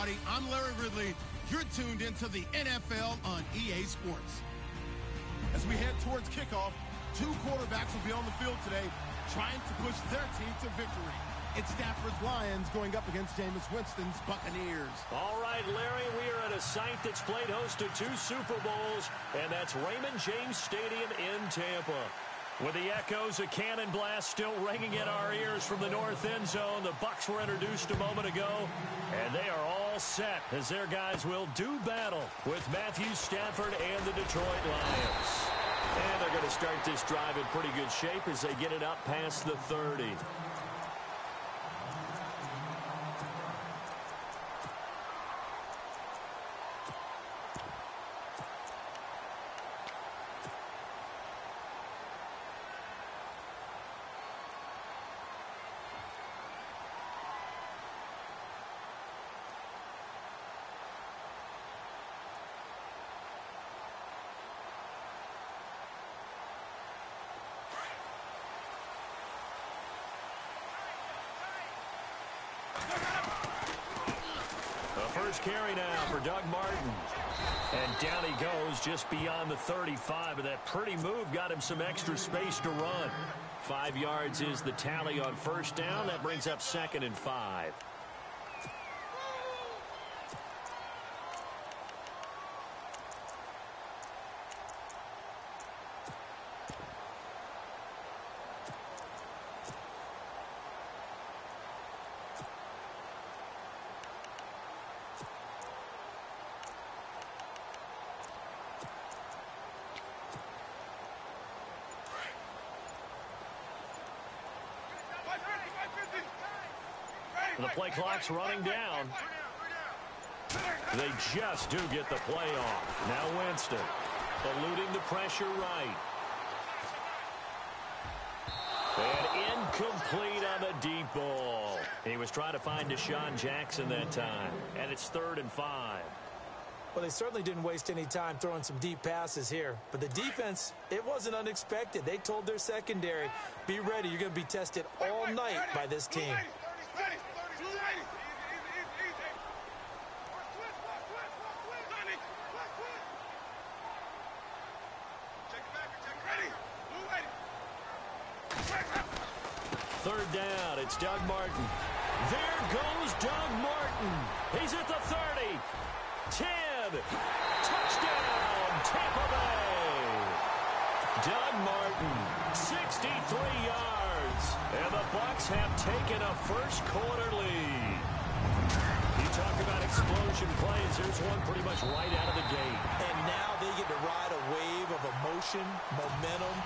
everybody. I'm Larry Ridley. You're tuned into the NFL on EA Sports. As we head towards kickoff, two quarterbacks will be on the field today trying to push their team to victory. It's Stafford's Lions going up against Jameis Winston's Buccaneers. All right, Larry, we are at a site that's played host to 2 Super Bowls, and that's Raymond James Stadium in Tampa. With the echoes of cannon blast still ringing in our ears from the north end zone, the Bucs were introduced a moment ago, and they are all set as their guys will do battle with Matthew Stafford and the Detroit Lions. And they're going to start this drive in pretty good shape as they get it up past the 30. First carry now for Doug Martin. And down he goes just beyond the 35. And that pretty move got him some extra space to run. 5 yards is the tally on first down. That brings up 2nd and 5. The play clock's running down. They just do get the play off. Now Winston eluding the pressure right. And incomplete on the deep ball. He was trying to find Deshaun Jackson that time. And it's 3rd and 5. Well, they certainly didn't waste any time throwing some deep passes here. But the defense, it wasn't unexpected. They told their secondary, be ready. You're going to be tested all night by this team. Third down, it's Doug Martin. There goes Doug Martin. He's at the 30. 10. Touchdown, Tampa Bay. Doug Martin, 63 yards. And the Bucs have taken a first-quarter lead. You talk about explosion plays. There's one pretty much right out of the gate. And now they get to ride a wave of emotion, momentum,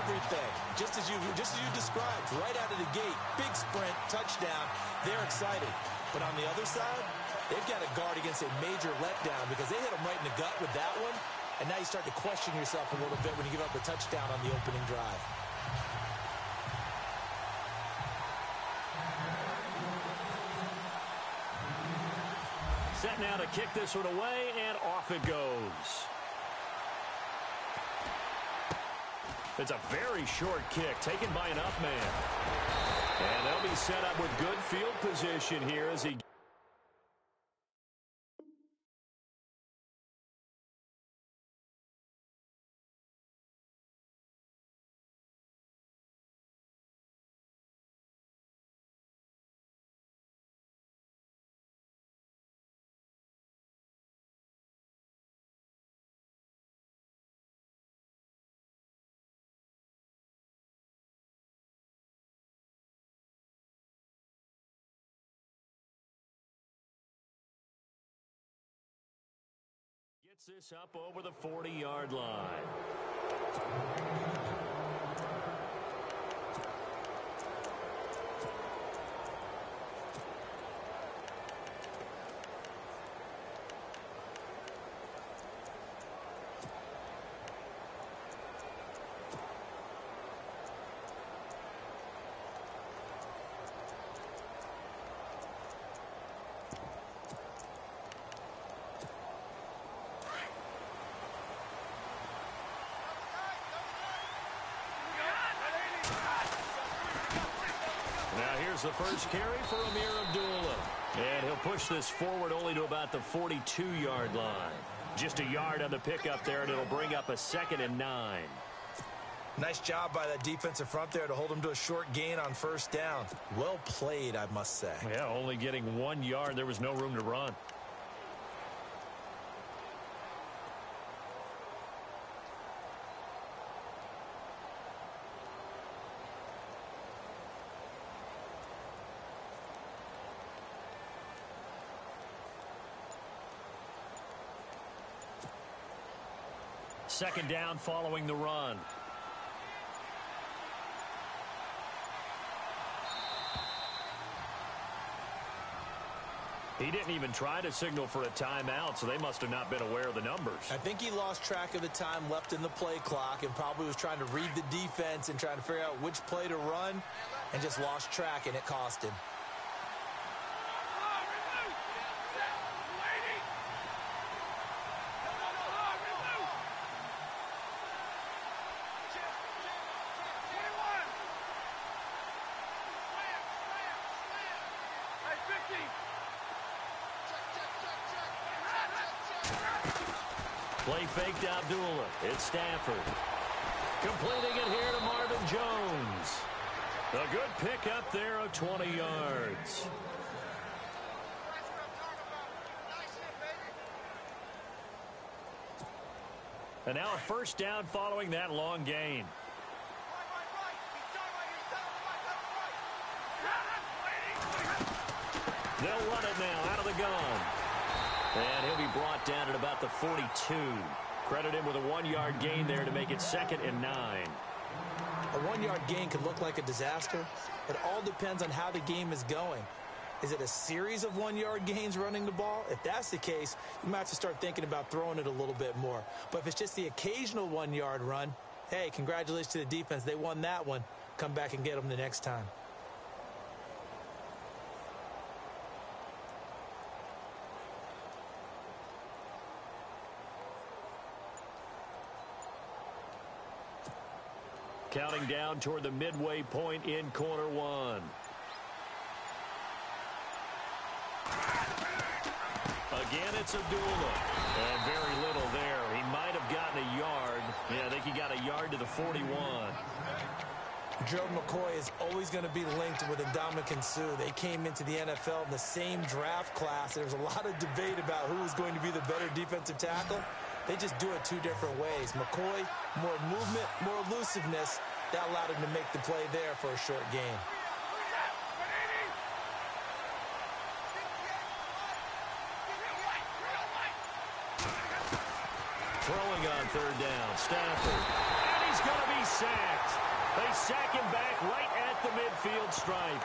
everything. Just as you described, right out of the gate, big sprint, touchdown. They're excited. But on the other side, they've got to guard against a major letdown because they hit them right in the gut with that one. And now you start to question yourself a little bit when you give up a touchdown on the opening drive. Set now to kick this one away, and off it goes. It's a very short kick taken by an up man. And they'll be set up with good field position here as he... Gets this up over the 40-yard line. Now here's the first carry for Amir Abdullah. And he'll push this forward only to about the 42-yard line. Just a yard on the pickup there, and it'll bring up a 2nd and 9. Nice job by that defensive front there to hold him to a short gain on first down. Well played, I must say. Yeah, only getting 1 yard. There was no room to run. Second down following the run. He didn't even try to signal for a timeout, so they must have not been aware of the numbers. I think he lost track of the time left in the play clock and probably was trying to read the defense and trying to figure out which play to run and just lost track, and it cost him. Play fake to Abdullah. It's Stafford. Completing it here to Marvin Jones. A good pickup there of 20 yards. And now a first down following that long gain. They'll run it now out of the gun. And he'll be brought down at about the 42. Credit him with a 1-yard gain there to make it 2nd and 9. A 1-yard gain could look like a disaster. It all depends on how the game is going. Is it a series of 1-yard gains running the ball? If that's the case, you might have to start thinking about throwing it a little bit more. But if it's just the occasional 1-yard run, hey, congratulations to the defense. They won that one. Come back and get them the next time. Counting down toward the midway point in quarter one. Again, it's Abdullah. And very little there. He might have gotten a yard. Yeah, I think he got a yard to the 41. Gerald McCoy is always going to be linked with Ndamukong Suh. They came into the NFL in the same draft class. There was a lot of debate about who was going to be the better defensive tackle. They just do it two different ways. McCoy, more movement, more elusiveness. That allowed him to make the play there for a short gain. Throwing on third down, Stafford. And he's going to be sacked. They sack him back right at the midfield stripe.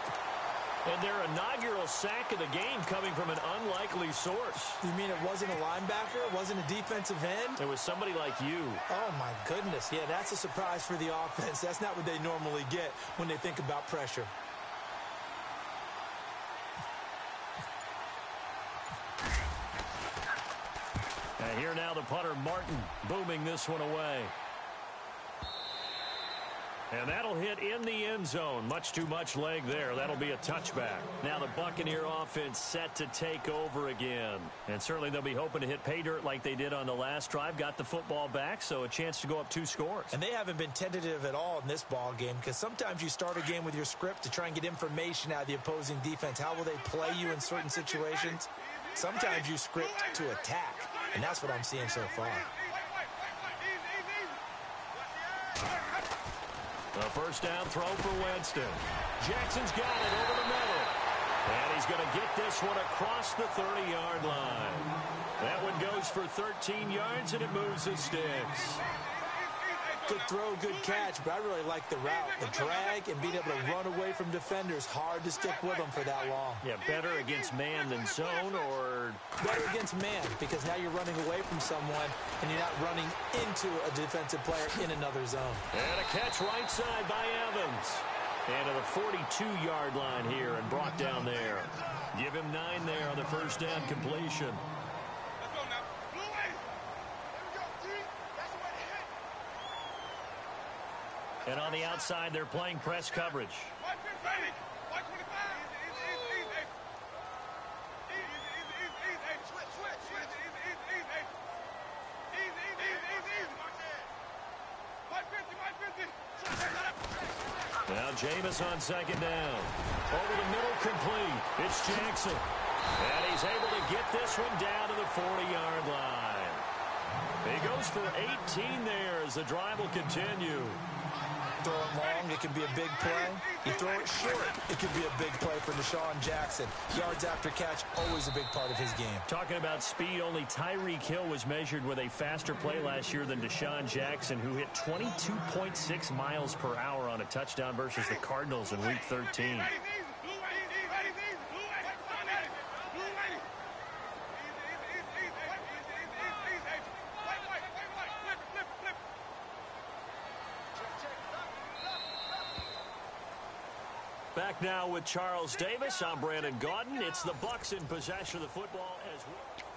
And their inaugural sack of the game coming from an unlikely source. You mean it wasn't a linebacker? It wasn't a defensive end? It was somebody like you. Oh, my goodness. Yeah, that's a surprise for the offense. That's not what they normally get when they think about pressure. And here now the punter, Martin, booming this one away. And that'll hit in the end zone. Much too much leg there. That'll be a touchback. Now the Buccaneer offense set to take over again. And certainly they'll be hoping to hit pay dirt like they did on the last drive. Got the football back, so a chance to go up 2 scores. And they haven't been tentative at all in this ball game, because sometimes you start a game with your script to try and get information out of the opposing defense. How will they play you in certain situations? Sometimes you script to attack, and that's what I'm seeing so far. A first down throw for Winston. Jackson's got it over the middle. And he's going to get this one across the 30-yard line. That one goes for 13 yards, and it moves the sticks. Good throw, good catch, but I really like the route. The drag and being able to run away from defenders. Hard to stick with them for that long. Yeah, better against man than zone, or? Better against man, because now you're running away from someone and you're not running into a defensive player in another zone. And a catch right side by Evans. And to the 42-yard line here and brought down there. Give him 9 there on the first down completion. And on the outside, they're playing press coverage. Now Jameis on second down. Over the middle, complete. It's Jackson. And he's able to get this one down to the 40-yard line. He goes for 18 there as the drive will continue. Throw it long, it can be a big play. You throw it short, it could be a big play for Deshaun Jackson. Yards after catch, always a big part of his game. Talking about speed, only Tyreek Hill was measured with a faster play last year than Deshaun Jackson, who hit 22.6 miles per hour on a touchdown versus the Cardinals in Week 13. Back now with Charles Davis. I'm Brandon Gaudin. It's the Bucs in possession of the football as well.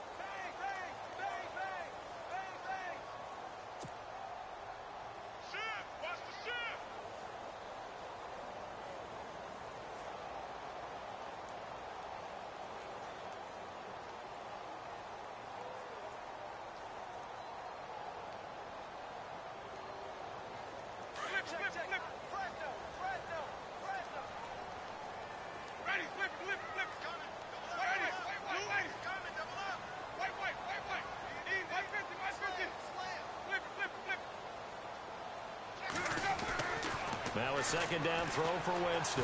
Now a second down throw for Winston.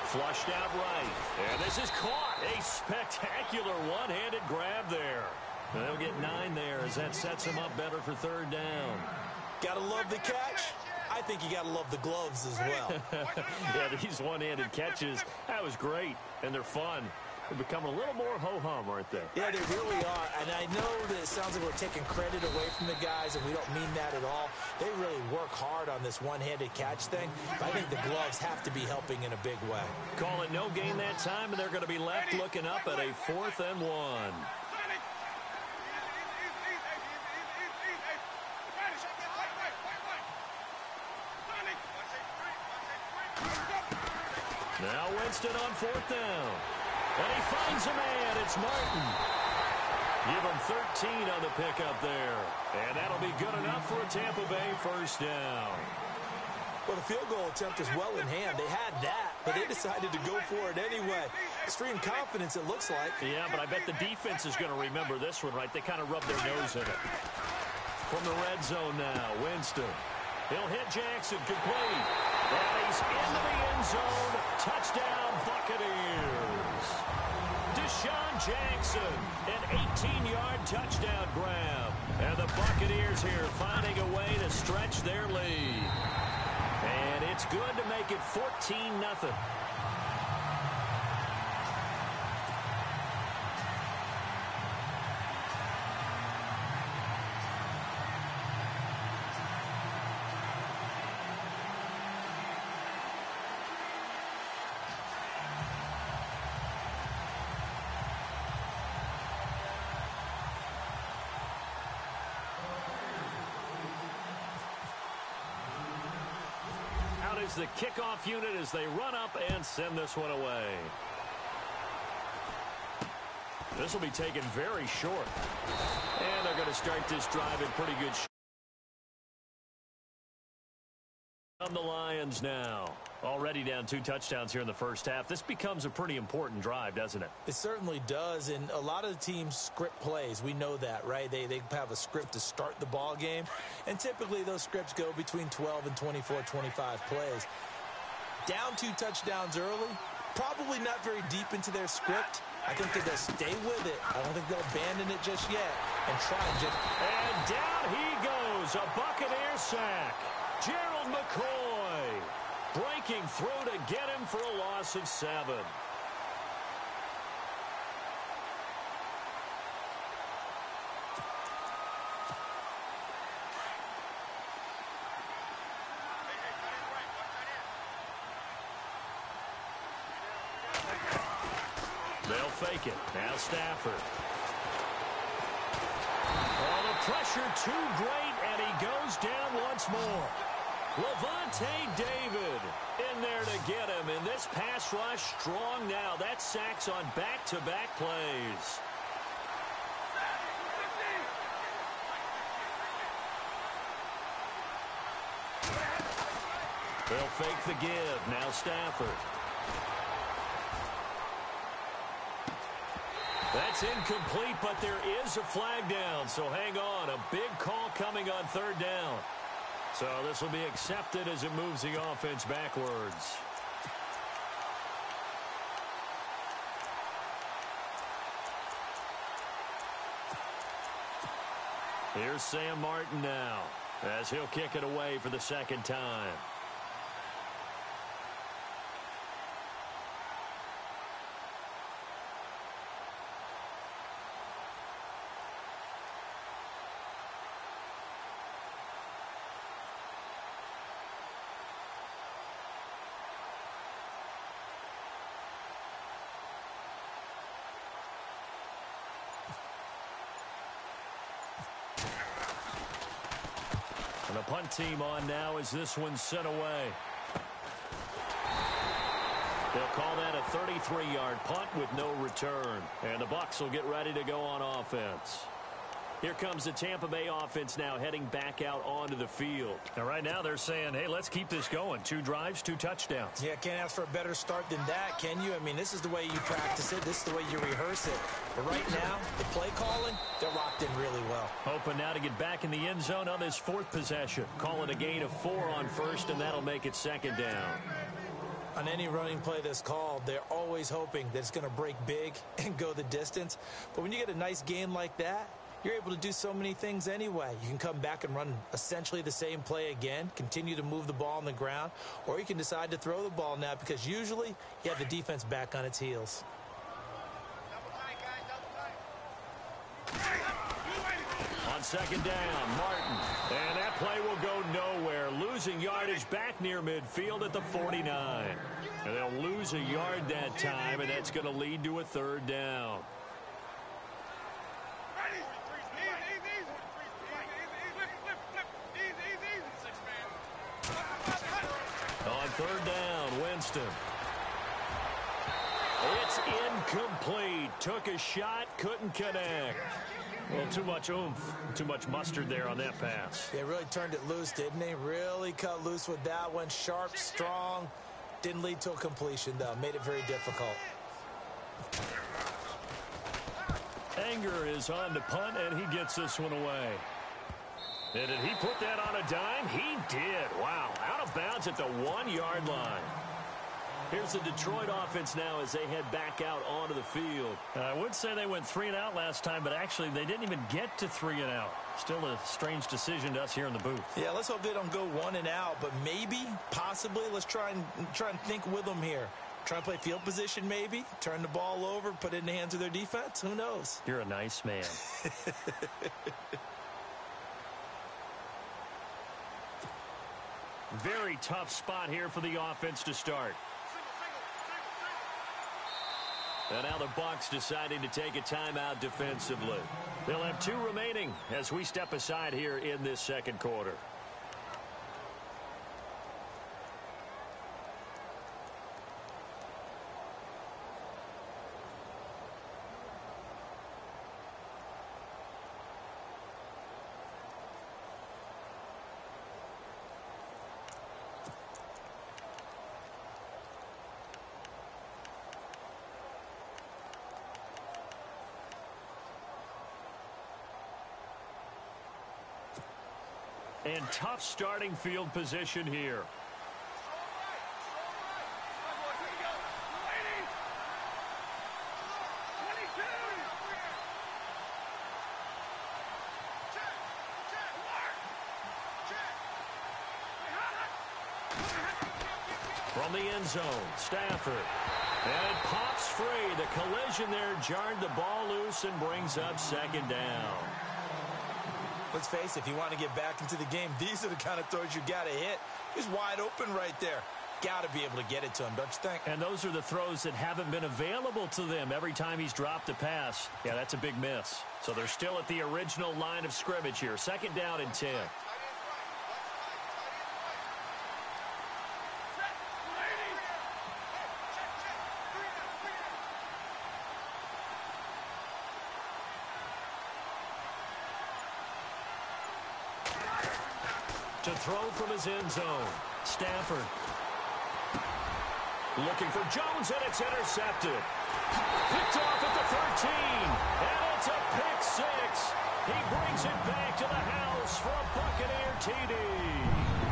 Flushed out right. And this is caught. A spectacular one-handed grab there. They'll get 9 there as that sets him up better for third down. Gotta love the catch. I think you gotta love the gloves as well. Yeah, these one-handed catches, that was great. And they're fun. They've become a little more ho-hum, aren't they? Yeah, they really are. And I know that it sounds like we're taking credit away from the guys, and we don't mean that at all. They really work hard on this one-handed catch thing. But I think the gloves have to be helping in a big way. Call it no gain that time, and they're going to be left looking up at a 4th and 1. Now Winston on 4th down. And he finds a man. It's Martin. Give him 13 on the pickup there. And that'll be good enough for a Tampa Bay first down. Well, the field goal attempt was well in hand. They had that, but they decided to go for it anyway. Extreme confidence, it looks like. Yeah, but I bet the defense is going to remember this one, right? They kind of rubbed their nose in it. From the red zone now, Winston. He'll hit Jackson, complete. And he's into the end zone. Touchdown, Buccaneers. Deshaun Jackson, an 18-yard touchdown grab. And the Buccaneers here finding a way to stretch their lead. And it's good to make it 14-0. Is the kickoff unit as they run up and send this one away. This will be taken very short. And they're going to start this drive in pretty good shape. On the Lions now. Already down 2 touchdowns here in the first half. This becomes a pretty important drive, doesn't it? It certainly does, and a lot of the teams script plays. We know that, right? They have a script to start the ball game, and typically those scripts go between 12 and 24, 25 plays. Down 2 touchdowns early, probably not very deep into their script. I think that they'll stay with it. I don't think they'll abandon it just yet and try and just... And down he goes, a Buccaneer sack. Gerald McCoy breaking through to get him for a loss of 7. They'll fake it. Now Stafford. Oh, the pressure too great, and he goes down once more. Lavonte David in there to get him. And this pass rush strong now. That's sacks on back-to-back plays. They'll fake the give. Now Stafford. That's incomplete, but there is a flag down. So hang on. A big call coming on third down. So this will be accepted as it moves the offense backwards. Here's Sam Martin now as he'll kick it away for the second time. And the punt team on now as this one's sent away. They'll call that a 33-yard punt with no return. And the Bucs will get ready to go on offense. Here comes the Tampa Bay offense now heading back out onto the field. Now right now they're saying, hey, let's keep this going. 2 drives, 2 touchdowns. Yeah, can't ask for a better start than that, can you? I mean, this is the way you practice it. This is the way you rehearse it. But right now, the play calling, they're locked in really well. Hoping now to get back in the end zone on this 4th possession. Calling a gain of 4 on first, and that'll make it second down. On any running play that's called, they're always hoping that it's going to break big and go the distance. But when you get a nice gain like that, you're able to do so many things anyway. You can come back and run essentially the same play again, continue to move the ball on the ground, or you can decide to throw the ball now because usually you have the defense back on its heels. On second down, Martin. And that play will go nowhere. Losing yardage back near midfield at the 49. And they'll lose a yard that time, and that's going to lead to a third down. On third down, Winston. It's incomplete. Took a shot, couldn't connect. Well, too much oomph, too much mustard there on that pass. They really turned it loose, didn't they? Really cut loose with that one. Sharp, strong. Didn't lead to a completion, though. Made it very difficult. Anger is on to punt, and he gets this one away. And did he put that on a dime? He did. Wow. Out of bounds at the 1-yard line. Here's the Detroit offense now as they head back out onto the field. I would say they went 3 and out last time, but actually they didn't even get to 3 and out. Still a strange decision to us here in the booth. Yeah, let's hope they don't go 1 and out, but maybe, possibly, let's try and think with them here. Try and play field position maybe, turn the ball over, put it in the hands of their defense. Who knows? You're a nice man. Very tough spot here for the offense to start. And now the Bucs deciding to take a timeout defensively. They'll have 2 remaining as we step aside here in this second quarter. And tough starting field position here. From the end zone, Stafford. And it pops free. The collision there jarred the ball loose and brings up second down. Let's face it, if you want to get back into the game, these are the kind of throws you got to hit. He's wide open right there. Got to be able to get it to him, don't you think? And those are the throws that haven't been available to them every time he's dropped a pass. Yeah, that's a big miss. So they're still at the original line of scrimmage here. Second down and 10. To throw from his end zone. Stafford. Looking for Jones, and it's intercepted. Picked off at the 13. And it's a pick 6. He brings it back to the house for a Buccaneer TD.